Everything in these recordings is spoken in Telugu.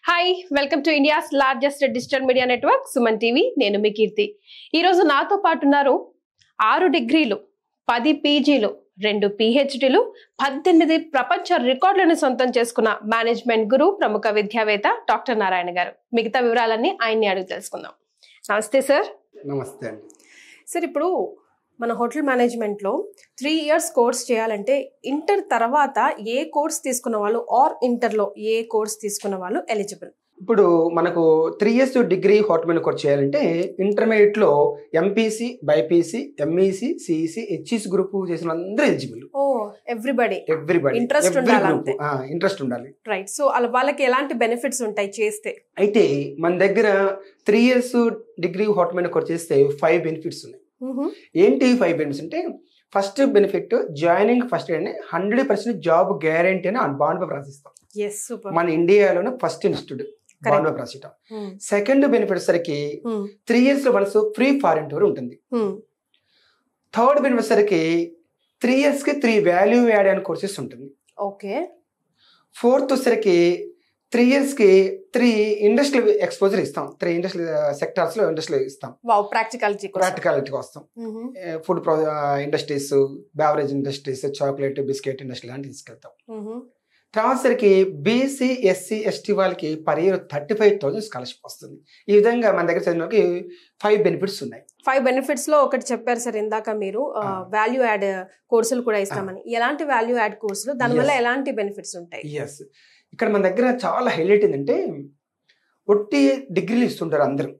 Hi welcome to India's largest digital media network Suman TV. నేను మీ కీర్తి. ఈరోజు నాతో పాటు ఉన్నారు 6 డిగ్రీలు, 10 పీజీలు, 2 పిహెచ్డీలు, 18 ప్రపంచ రికార్డులను సొంతం చేసుకున్న మేనేజ్మెంట్ గురు, ప్రముఖ విద్యావేత్త డాక్టర్ నారాయణ గారు. మిగతా వివరాలన్నీ ఆయన్ని అడిగి తెలుసుకుందాం. నమస్తే సార్. నమస్తే అండి. సార్, ఇప్పుడు మన హోటల్ మేనేజ్మెంట్లో 3 years కోర్స్ చేయాలంటే ఇంటర్ తర్వాత ఏ కోర్స్ తీసుకున్న వాళ్ళు ఆర్ ఇంటర్లో ఏ కోర్స్ తీసుకున్న వాళ్ళు ఎలిజిబుల్? ఇప్పుడు మనకు 3 years degree hotel management course చేయాలంటే ఇంటర్మీడియట్ లో MPC, BiPC, MEC, CEC, HEC group చేసిన అందరూ ఎలిజిబుల్. ఎవ్రీబడి ఇంట్రెస్ట్ ఉండాలి. రైట్. సో వాళ్ళకి ఎలాంటి బెనిఫిట్స్ ఉంటాయి చేస్తే? అయితే మన దగ్గర 3 years degree hotel management course చేస్తే 5 బెనిఫిట్స్ ఉన్నాయి. ఏంటి 5 బెనిఫిట్స్ అంటే, first benefit joining first 100% job guarantee అని బాండ్ పేపర్ రాసిస్తాం. మన ఇండియాలోనే ఫస్ట్ ఇన్స్టిట్యూట్ బాండ్ పేపర్ రాసిస్తాం. సెకండ్ బెనిఫిట్ సరికి 3 years once free foreign tour ఉంటుంది. థర్డ్ బెనిఫిట్ సరికి 3 years కి 3 వాల్యూ యాడ్ అయిన కోర్సెస్ ఉంటుంది. ఓకే. ఫోర్త్ సరికి 3 years కి 3 ఇండస్ట్రియల్ ఎక్స్పోజర్ ఇస్తాం. 3 ఇండస్ట్రియల్ సెక్టార్స్ లో ఇండస్ట్రియల్ ఇస్తాం. ప్రాక్టికాలిటీ వస్తాం. Food industries, beverage industries, chocolate, biscuit industry లాంటి తీసుకెళ్తాం. తర్వాత సరికి బీసీ, ఎస్సీ, ఎస్టీ వాళ్ళకి పర్ ఇయర్ 35,000 స్కాలర్షిప్ వస్తుంది. ఈ విధంగా మన దగ్గర చదివిన వాళ్ళకి 5 బెనిఫిట్స్ ఉన్నాయి. 5 బెనిఫిట్స్ లో ఒకటి చెప్పారు సార్ ఇందాక మీరు, వాల్యూ యాడ్ కోర్సులు కూడా ఇస్తామని. ఎలాంటి వాల్యూ యాడ్ కోర్సులు, దానివల్ల ఎలాంటి బెనిఫిట్స్ ఉంటాయి? ఇక్కడ మన దగ్గర చాలా హైలైట్ ఏంటంటే, ఒట్టి డిగ్రీలు ఇస్తుంటారు అందరూ.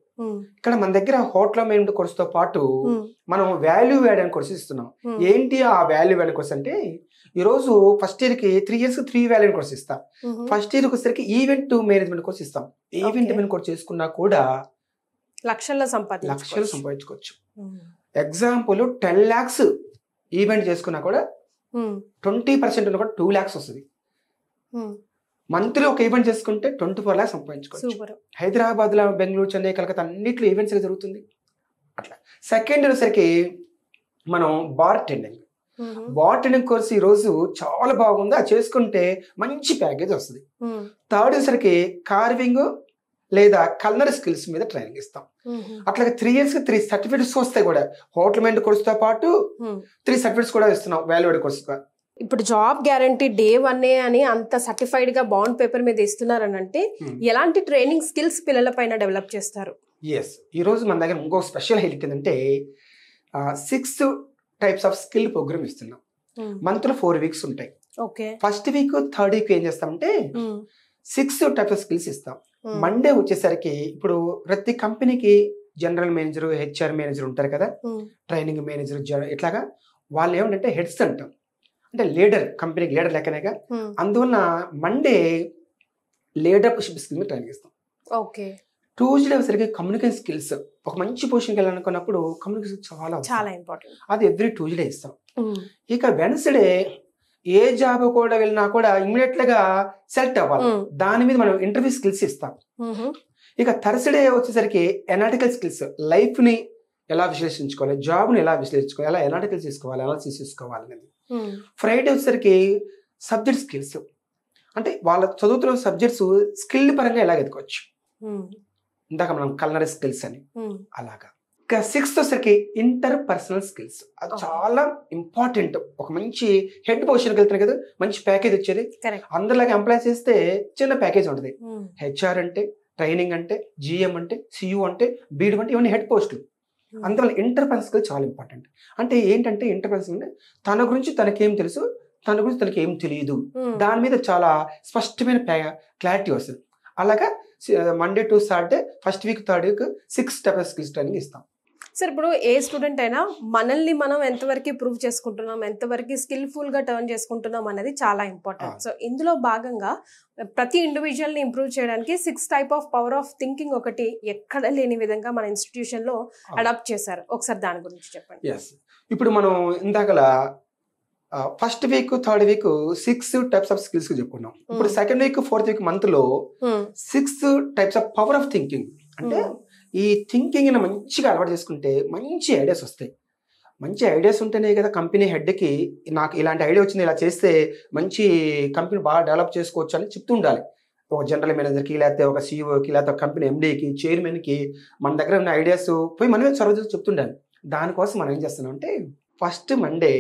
ఇక్కడ మన దగ్గర హోటల్ మేనేజ్మెంట్ కోర్స్ తో పాటు మనం వాల్యూ యాడ్ అనే కోర్సెస్ ఇస్తున్నాం. ఏంటి ఆ వాల్యూ యాడ్ కోర్స్ అంటే, ఈ రోజు ఫస్ట్ ఇయర్ కి 3 years 3 వాల్యూ కోర్స్ ఇస్తాం. ఫస్ట్ ఇయర్ వచ్చేసరికి ఈవెంట్ మేనేజ్మెంట్ కోర్స్ ఇస్తాం. ఈవెంట్ మేనేజ్మెంట్ కోర్స్ చేసుకున్నా కూడా లక్షల్లో సంపాదించుకోవచ్చు. ఎగ్జాంపుల్ 10 lakhs ఈవెంట్ చేసుకున్నా కూడా 20% ఉన్నా కూడా 2 lakhs వస్తుంది. మంత్లీ ఒక ఈవెంట్ చేసుకుంటే 24 lakhs సంపాదించుకోవచ్చు. హైదరాబాద్ లో, బెంగళూరు, చెన్నై, కలకత్తా అన్నిట్లో ఈవెంట్స్ జరుగుతుంది. అట్లా సెకండ్ ఇయర్ సరికి మనం బార్ టెండింగ్ కోర్స్ ఈ రోజు చాలా బాగుంది, అది చేసుకుంటే మంచి ప్యాకేజ్ వస్తుంది. థర్డ్ ఇయర్ సరికి కార్వింగ్ లేదా కల్నరీ స్కిల్స్ మీద ట్రైనింగ్ ఇస్తాం. అట్లాగే 3 years 3 సర్టిఫికేట్స్ వస్తాయి కూడా. హోటల్ మేనేజ్మెంట్ కోర్స్ తో పాటు 3 సర్టిఫికేట్స్ కూడా ఇస్తున్నాం వాల్యూ కోర్స్. ఇప్పుడు జాబ్ గ్యారంటీ డే 1 అని అంత సర్టిఫైడ్ గా బాండ్ పేపర్ మీద ఇస్తున్నారని అంటే, ఎలాంటి ట్రైనింగ్ స్కిల్స్ పిల్లల పైన డెవలప్ చేస్తారు? ఈ రోజు మన దగ్గర ఇంకో స్పెషల్ హైలైట్ ఏంటంటే, 6 types ఆఫ్ స్కిల్ ప్రోగ్రామ్ ఇస్తున్నాం. మంత్ లో 4 weeks ఉంటాయి. ఫస్ట్ వీక్, థర్డ్ వీక్ ఏం చేస్తామంటే 6 types ఆఫ్ స్కిల్స్ ఇస్తాం. మండే వచ్చేసరికి, ఇప్పుడు ప్రతి కంపెనీకి జనరల్ మేనేజర్, హెచ్ఆర్ మేనేజర్ ఉంటారు కదా, ట్రైనింగ్ మేనేజర్, ఇట్లాగా వాళ్ళు ఏమంటే హెడ్స్ అంటాం. అంటే లీడర్, కంపెనీకి లీడర్ లెక్కనేగా. అందువల్ల మండే లీడర్షిప్ స్కిల్ మీద ట్రైనింగ్ ఇస్తాం. ట్యూస్డే సరిగ్గా కమ్యూనికేషన్ స్కిల్స్, ఒక మంచి పొజిషన్కి వెళ్ళాలనుకున్నప్పుడు కమ్యూనికేషన్ చాలా ఇంపార్టెంట్. అది ఎవ్రీ ట్యూస్డే ఇస్తాం. ఇక వెన్స్డే ఏ జాబ్ కూడా వెళ్ళినా కూడా ఇమ్మీడియట్ గా సెలెక్ట్ అవ్వాలి, దాని మీద మనం ఇంటర్వ్యూ స్కిల్స్ ఇస్తాం. ఇక థర్స్డే వచ్చేసరికి ఎనాలిటికల్ స్కిల్స్, లైఫ్ ని ఎలా విశ్లేషించుకోవాలి, జాబ్ ని ఎలా విశ్లేషించుకోవాలి, ఎలా ఎనాలిటికల్ చేసుకోవాలి, అనాలిసిస్ చేసుకోవాలి అనేది. ఫ్రైడే వచ్చేసరికి సబ్జెక్ట్ స్కిల్స్, అంటే వాళ్ళ చదువుతున్న సబ్జెక్ట్స్ స్కిల్ పరంగా ఎలా ఎదుకోవచ్చు. ఇందాక మనం కల్నరీ స్కిల్స్ అని అలాగా. ఇక 6th వచ్చేసరికి ఇంటర్ పర్సనల్ స్కిల్స్, అది చాలా ఇంపార్టెంట్. ఒక మంచి హెడ్ పొజిషన్కి వెళ్తున్నాయి కదా, మంచి ప్యాకేజ్ వచ్చేది. అందరిలాగా ఎంప్లాయ్ చేస్తే చిన్న ప్యాకేజ్ ఉంటుంది. హెచ్ఆర్ అంటే, ట్రైనింగ్ అంటే, జిఎం అంటే, సియు అంటే, బీడ్ అంటే, ఇవన్నీ హెడ్ పోస్టులు. అందువల్ల ఇంటర్ పర్సనల్ స్కిల్ చాలా ఇంపార్టెంట్. అంటే ఏంటంటే, ఇంటర్ పర్సనల్ అంటే తన గురించి తనకేం తెలుసు, తన గురించి తనకి ఏం తెలియదు, దాని మీద చాలా స్పష్టమైన క్లారిటీ వస్తుంది. అలాగా Monday to Saturday, first week, third week 6 types of skills training ఇస్తాం. సార్, ఇప్పుడు ఏ స్టూడెంట్ అయినా మనల్ని మనం ఎంతవరకు ప్రూవ్ చేసుకుంటున్నాం, ఎంతవరకు స్కిల్ఫుల్ గా టర్న్ చేసుకుంటున్నాం అనేది చాలా ఇంపార్టెంట్. సో ఇందులో భాగంగా ప్రతి ఇండివిజువల్ ని ఇంప్రూవ్ చేయడానికి 6 types of power of thinking ఒకటి ఎక్కడ లేని విధంగా మన ఇన్స్టిట్యూషన్ లో అడాప్ట్ చేశారు. ఒకసారి దాని గురించి చెప్పండి. ఇప్పుడు మనం ఇందాకలా first week, third week 6 types of skills చెప్పుకున్నాం. ఇప్పుడు second week, fourth week month లో 6 types of power of thinking. అంటే ఈ థింకింగ్ మంచిగా అలవాటు చేసుకుంటే మంచి ఐడియాస్ వస్తాయి. మంచి ఐడియాస్ ఉంటేనే కదా కంపెనీ హెడ్కి నాకు ఇలాంటి ఐడియా వచ్చింది, ఇలా చేస్తే మంచి కంపెనీ బాగా డెవలప్ చేసుకోవచ్చు అని చెప్తూ ఉండాలి. ఒక జనరల్ మేనేజర్కి, లేకపోతే ఒక సీఈఓకి, లేకపోతే ఒక కంపెనీ ఎండీకి, చైర్మన్కి మన దగ్గర ఉన్న ఐడియాస్ పోయి మనమే సర్వ చెప్తుండాలి. దానికోసం మనం ఏం చేస్తున్నాం అంటే ఫస్ట్ మండే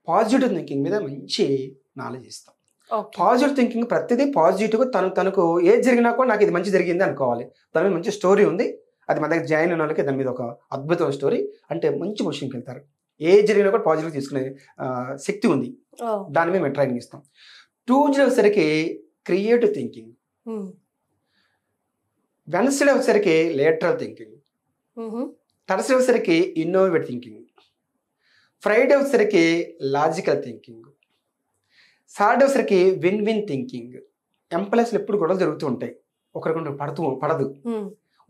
పాజిటివ్ థింకింగ్ మీద మంచి నాలెడ్జ్ ఇస్తాం. పాజిటివ్ థింకింగ్ ప్రతిదీ పాజిటివ్గా తనకు ఏది జరిగినా కూడా నాకు ఇది మంచి జరిగింది అనుకోవాలి. దాని మీద మంచి స్టోరీ ఉంది, అది మన దగ్గర జాయిన్ అయిన వాళ్ళకి దాని మీద ఒక అద్భుతమైన స్టోరీ అంటే మంచి పొజిషన్కి వెళ్తారు. ఏది జరిగినా కూడా పాజిటివ్ తీసుకునే శక్తి ఉంది. దాని మీద మేము ట్రైనింగ్ ఇస్తాం. ట్యూస్డే వచ్చేసరికి క్రియేటివ్ థింకింగ్, వెన్స్డే వచ్చేసరికి లేటరల్ థింకింగ్, థర్స్డే వచ్చేసరికి ఇన్నోవేటివ్ థింకింగ్, ఫ్రైడే వచ్చేసరికి లాజికల్ థింకింగ్, సాటర్డే వచ్చేసరికి విన్ విన్ థింకింగ్. ఎంప్లాయీస్లో ఎప్పుడు గొడవలు జరుగుతూ ఉంటాయి, ఒకరికొకరు పడదు,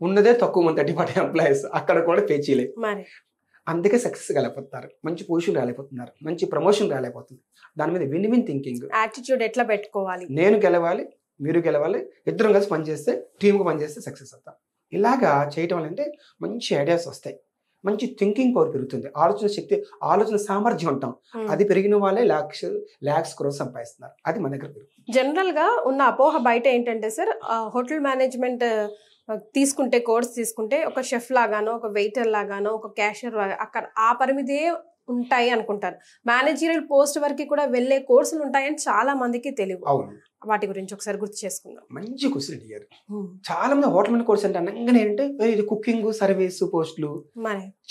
ఉన్నదే తక్కువ మంది 30-40 ఎంప్లాయీస్, అక్కడ కూడా పే చేయలేదు. అందుకే సక్సెస్ కాలేకపోతున్నారు, మంచి పొజిషన్ రాలేకపోతున్నారు, మంచి ప్రమోషన్ రాలేకపోతుంది. దాని మీద విన్ విన్ థింకింగ్, యాటిట్యూడ్ ఎట్లా పెట్టుకోవాలి, నేను గెలవాలి మీరు గెలవాలి, ఇద్దరం కలిసి పనిచేస్తే టీమ్కి పనిచేస్తే సక్సెస్ అవుతాం. ఇలాగా చేయటం వల్ల అంటే మంచి ఐడియాస్ వస్తాయి, మంచి థింకింగ్ పవర్ పెరుగుతుంది, ఆలోచన శక్తి, ఆలోచన సామర్థ్యం ఉంటాం. అది పెరిగిన వాళ్ళే లాక్స్ క్రోర్స్ సంపాదిస్తున్నారు. అది మన దగ్గర పెరుగుతుంది. జనరల్ గా ఉన్న అపోహ బయట ఏంటంటే సార్, హోటల్ మేనేజ్మెంట్ తీసుకుంటే, కోర్స్ తీసుకుంటే ఒక షెఫ్ లాగానో, ఒక వెయిటర్ లాగానో, ఒక క్యాషియర్ అక్కడ ఆ పరిమితే ఉంటాయి అనుకుంటారు. మేనేజరియల్ పోస్ట్ వరకు కూడా వెళ్ళే కోర్సులు ఉంటాయని చాలా మందికి తెలియదు. వాటి గురించి ఒకసారి గుర్తు చేసుకుందాం. మంచి క్వశ్చన్ అడిగారు. చాలా మంది హోటల్ మేనేజ్ కోర్స్ అంటే అనగానే ఏంటంటే ఇది కుకింగ్ సర్వీస్ పోస్టులు,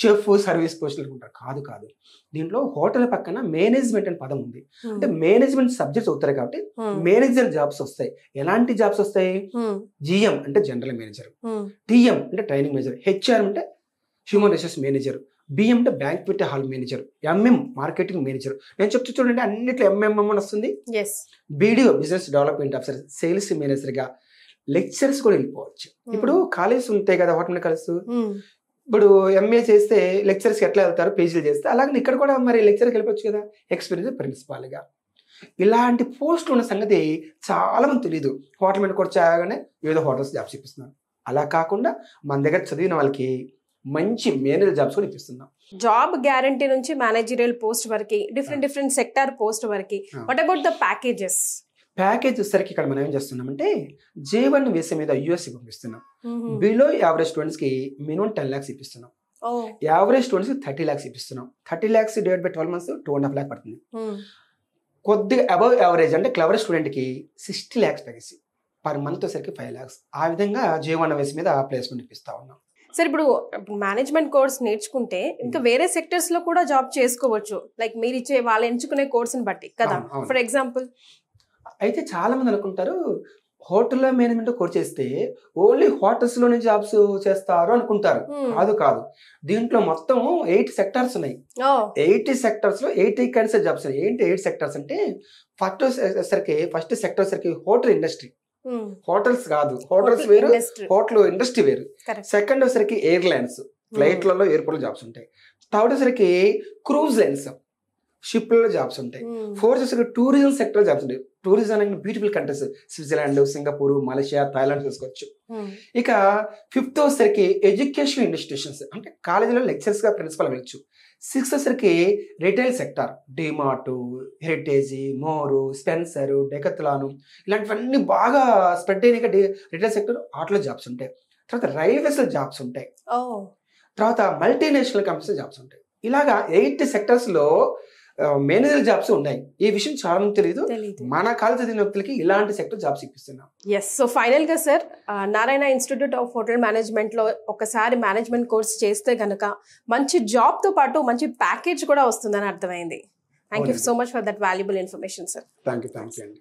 చెఫ్ సర్వీస్ పోస్టులు అనుకుంటారు. కాదు. దీంట్లో హోటల్ పక్కన మేనేజ్మెంట్ అనే పదం ఉంది. అంటే మేనేజ్మెంట్ సబ్జెక్ట్స్ అవుతారు కాబట్టి మేనేజర్ జాబ్స్ వస్తాయి. ఎలాంటి జాబ్స్ వస్తాయి? జిఎం అంటే జనరల్ మేనేజర్, టిఎం అంటే ట్రైనింగ్ మేనేజర్, హెచ్ఆర్ అంటే హ్యూమన్ రిసోర్స్ మేనేజర్, బిఎం అంటే banquet hall manager, MM marketing manager. నేను చెప్తూ చూడండి అన్నిట్లో ఎంఎంఎం అని వస్తుంది. BDO business development officer, sales మేనేజర్గా, లెక్చర్స్ కూడా వెళ్ళిపోవచ్చు. ఇప్పుడు కాలేజెస్ ఉంటాయి కదా హోటల్ కాలేజ్, ఇప్పుడు ఎంఏ చేస్తే లెక్చర్స్కి ఎట్లా వెళ్తారు, పీజీలు చేస్తే, అలాగే ఇక్కడ కూడా మరి లెక్చర్కి వెళ్ళిపోవచ్చు కదా, ఎక్స్పీరియన్స్ ప్రిన్సిపాల్గా. ఇలాంటి పోస్టులు ఉన్న సంగతి చాలా మంది తెలియదు. హోటల్ మీద కూడా చేయగానే ఏదో హోటల్స్ జాబ్స్ ఇప్పిస్తున్నాను. అలా కాకుండా మన దగ్గర చదివిన వాళ్ళకి మంచి మేనేజర్ జాబ్స్ కూడా ఇప్పిస్తున్నాం. జాబ్ గ్యారంటీ నుంచి మేనేజరియల్ పోస్ట్ వరకు, డిఫరెంట్ సెక్టార్ పోస్ట్ వరకు. What about the packages? Package వచ్చేసరికి ఇక్కడ మనం ఏం చేస్తున్నామంటే J1 వీసా మీద యూఎస్ఏ పంపిస్తున్నాం. బిలో యావరేజ్ స్టూడెంట్స్ కి మినిమం 10 lakhs ఇప్పిస్తున్నాం. యావరేజ్ స్టూడెంట్స్ కి 30 lakhs ఇప్పిస్తున్నాం. 30 lakhs divide by 12 months 2.5 lakh పడుతుంది. కొద్దిగా అబవ్ యావరేజ్ అంటే క్లవర్ స్టూడెంట్ కి 60 lakhs ప్యాకేజ్ పర్ మంత్ వచ్చేసరికి 5 lakhs. ఆ విధంగా J1 వీసా మీద ప్లేస్మెంట్ ఇప్పిస్తా ఉన్నాం. సార్ ఇప్పుడు మేనేజ్మెంట్ కోర్స్ నేర్చుకుంటే ఇంకా వేరే సెక్టర్స్ లో కూడా జాబ్ చేసుకోవచ్చు, లైక్ మీరు ఇచ్చే వాళ్ళు ఎంచుకునే కోర్సుని బట్టి కదా. ఫర్ ఎగ్జాంపుల్ అయితే చాలా మంది అనుకుంటారు హోటల్లో మేనేజ్మెంట్ కోర్స్ చేస్తే ఓన్లీ హోటల్స్ లోనే జాబ్స్ చేస్తారు అనుకుంటారు. కాదు. దీంట్లో మొత్తం 8 sectors ఉన్నాయి. 80 sectors లో 80 kinds of జాబ్స్ ఉన్నాయి. ఏంటి 8 sectors అంటే ఫస్ట్ సెక్టర్ సరికి హోటల్ ఇండస్ట్రీ, హోటల్స్ కాదు, హోటల్స్ వేరు, హోటల్ ఇండస్ట్రీ వేరు. సెకండ్ వచ్చరికి ఎయిర్లైన్స్, ఫ్లైట్లలో ఎయిర్పోర్ట్ జాబ్స్ ఉంటాయి. థర్డ్ వచ్చరికి క్రూజ్ లైన్స్, షిప్లలో జాబ్స్ ఉంటాయి. ఫోర్త్ వచ్చరికి టూరిజం సెక్టర్ జాబ్స్ ఉంటాయి. టూరిజం అనేది beautiful countries, Switzerland, Singapore, Malaysia, Thailand చూసుకోవచ్చు. ఇక ఫిఫ్త్ వచ్చరికి ఎడ్యుకేషన్ ఇన్స్టిట్యూషన్స్ అంటే కాలేజీలో లెక్చర్స్ గా ప్రిన్సిపల్ వెళ్ళచ్చు. సిక్స్త్ వచ్చరికి రిటైల్ సెక్టర్, డిమార్ట్, హెరిటేజ్, మోరు, స్పెన్సర్, డెకత్లాను ఇలాంటివన్నీ బాగా స్ప్రెడ్ అయినాక రిటైల్ సెక్టర్ ఆటలో జాబ్స్ ఉంటాయి. తర్వాత రైల్వేస్ లో జాబ్స్ ఉంటాయి. తర్వాత మల్టీనేషనల్ కంపెనీస్ జాబ్స్ ఉంటాయి. ఇలాగా 8 sectors లో మేనేజర్ జాబ్స్ ఉన్నాయి. ఈ విషయం చాలా మంది తెలియదు. మన కాలేజ్ చదివిన వ్యక్తులకి ఇలాంటి సెక్టర్ జాబ్స్ ఇప్పిస్తున్నాం. సో ఫైనల్ గా sir, Narayana institute of hotel management లో ఒకసారి మేనేజ్మెంట్ కోర్స్ చేస్తే గనక మంచి జాబ్ తో పాటు మంచి ప్యాకేజ్ కూడా వస్తుందని అర్థమైంది. Thank you so much for that valuable information sir. Thank you అండి.